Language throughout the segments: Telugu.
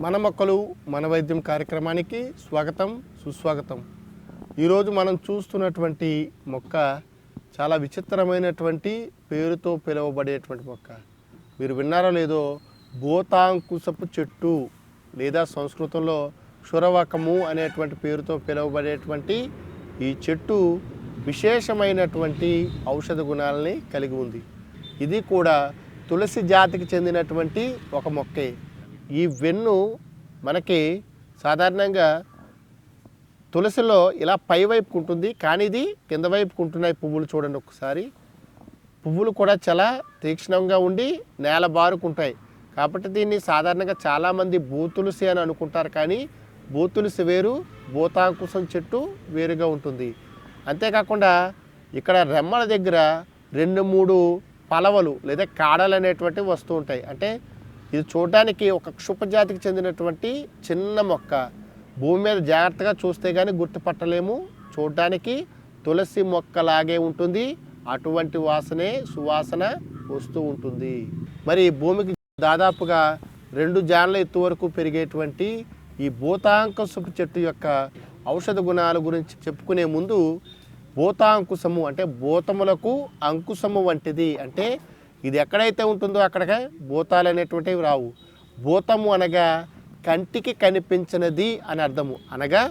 మన మొక్కలు మన వైద్యం కార్యక్రమానికి స్వాగతం సుస్వాగతం. ఈరోజు మనం చూస్తున్నటువంటి మొక్క చాలా విచిత్రమైనటువంటి పేరుతో పిలువబడేటువంటి మొక్క. మీరు విన్నారో లేదో, బోతాంకుశపు చెట్టు లేదా సంస్కృతంలో క్షురవకము అనేటువంటి పేరుతో పిలువబడేటువంటి ఈ చెట్టు విశేషమైనటువంటి ఔషధ గుణాలని కలిగి ఉంది. ఇది కూడా తులసి జాతికి చెందినటువంటి ఒక మొక్కే. ఈ వెన్ను మనకి సాధారణంగా తులసిలో ఇలా పై వైపుకు ఉంటుంది, కానీ ఇది కింద వైపుకు ఉంటున్నాయి పువ్వులు. చూడండి ఒకసారి, పువ్వులు కూడా చాలా తీక్షణంగా ఉండి నేల బారుకుంటాయి. కాబట్టి దీన్ని సాధారణంగా చాలామంది భూతులసి అని అనుకుంటారు, కానీ భూతులసి వేరు, బోతాంకుశం చెట్టు వేరుగా ఉంటుంది. అంతేకాకుండా ఇక్కడ రెమ్మల దగ్గర 2-3 పలవలు లేదా కాడలు అనేటువంటివి వస్తూ ఉంటాయి. అంటే ఇది చూడడానికి ఒక క్షుపజాతికి చెందినటువంటి చిన్న మొక్క. భూమి మీద జాగ్రత్తగా చూస్తే కానీ గుర్తుపట్టలేము. చూడడానికి తులసి మొక్కలాగే ఉంటుంది, అటువంటి సువాసన వస్తూ ఉంటుంది. మరి భూమికి దాదాపుగా 2 జాన్ల ఎత్తు వరకు పెరిగేటువంటి ఈ బోతాంకుశపు చెట్టు యొక్క ఔషధ గుణాల గురించి చెప్పుకునే ముందు, బోతాంకుశము అంటే బోతములకు అంకుశము వంటిది. అంటే ఇది ఎక్కడైతే ఉంటుందో అక్కడికి బోతాలు అనేటువంటివి రావు. బోతము అనగా కంటికి కనిపించినది అని అర్థము, అనగా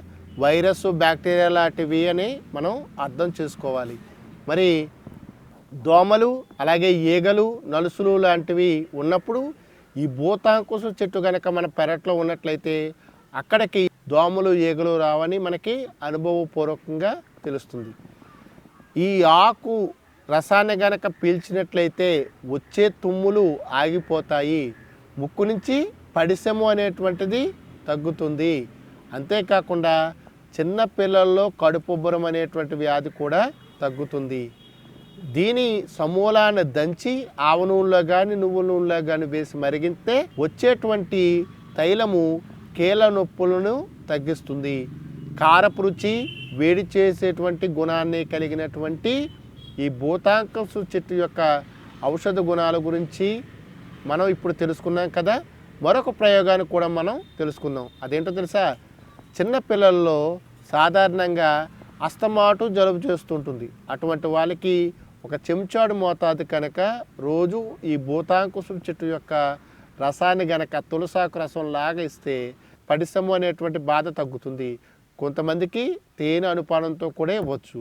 వైరస్ బ్యాక్టీరియా లాంటివి అని మనం అర్థం చేసుకోవాలి. మరి దోమలు అలాగే ఈగలు నలుసులు లాంటివి ఉన్నప్పుడు ఈ బోతాంకుశ చెట్టు కనుక మన పెరట్లో ఉన్నట్లయితే అక్కడికి దోమలు ఈగలు రావని మనకి అనుభవపూర్వకంగా తెలుస్తుంది. ఈ ఆకు రసాన్ని గనక పీల్చినట్లయితే వచ్చే తుమ్ములు ఆగిపోతాయి, ముక్కు నుంచి పడిసెము అనేటువంటిది తగ్గుతుంది. అంతేకాకుండా చిన్న పిల్లల్లో కడుపుబ్బరం అనేటువంటి వ్యాధి కూడా తగ్గుతుంది. దీని సమూలాన్ని దంచి ఆవ నూనెలో కానీ నువ్వుల నూనెలో కానీ వేసి మరిగితే వచ్చేటువంటి తైలము కీళ్ళ నొప్పులను తగ్గిస్తుంది. కారపు రుచి, వేడి చేసేటువంటి గుణాన్ని కలిగినటువంటి ఈ బోతాంకుశ చెట్టు యొక్క ఔషధ గుణాల గురించి మనం ఇప్పుడు తెలుసుకున్నాం కదా. మరొక ప్రయోగాన్ని కూడా మనం తెలుసుకుందాం. అదేంటో తెలుసా? చిన్నపిల్లల్లో సాధారణంగా అస్తమాటు జలుబు చేస్తుంటుంది. అటువంటి వాళ్ళకి ఒక చెంచాడు మోతాదు కనుక రోజు ఈ బోతాంకుశ చెట్టు యొక్క రసాన్ని గనక తులసాకు రసం లాగా ఇస్తే పడిసము అనేటువంటి బాధ తగ్గుతుంది. కొంతమందికి తేనె అనుపానంతో కూడా ఇవ్వచ్చు.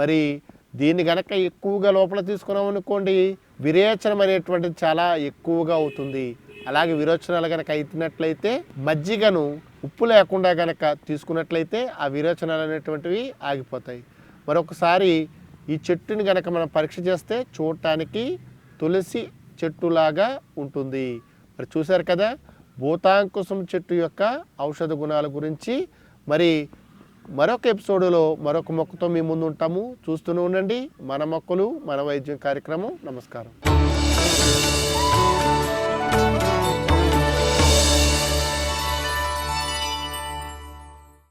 మరి దీన్ని గనక ఎక్కువగా లోపల తీసుకున్నాం అనుకోండి, విరేచనం అనేటువంటిది చాలా ఎక్కువగా అవుతుంది. అలాగే విరోచనాలు కనుక అయినట్లయితే మజ్జిగను ఉప్పు లేకుండా కనుక తీసుకున్నట్లయితే ఆ విరోచనాలు అనేటువంటివి ఆగిపోతాయి. మరొకసారి ఈ చెట్టుని కనుక మనం పరీక్ష చేస్తే చూడటానికి తులసి చెట్టులాగా ఉంటుంది. మరి చూశారు కదా బోతాంకుశం చెట్టు యొక్క ఔషధ గుణాల గురించి. మరి మరొక ఎపిసోడ్లో మరొక మొక్కతో మీ ముందు ఉంటాము. చూస్తూనే ఉండండి మన మొక్కలు మన వైద్యం కార్యక్రమం. నమస్కారం.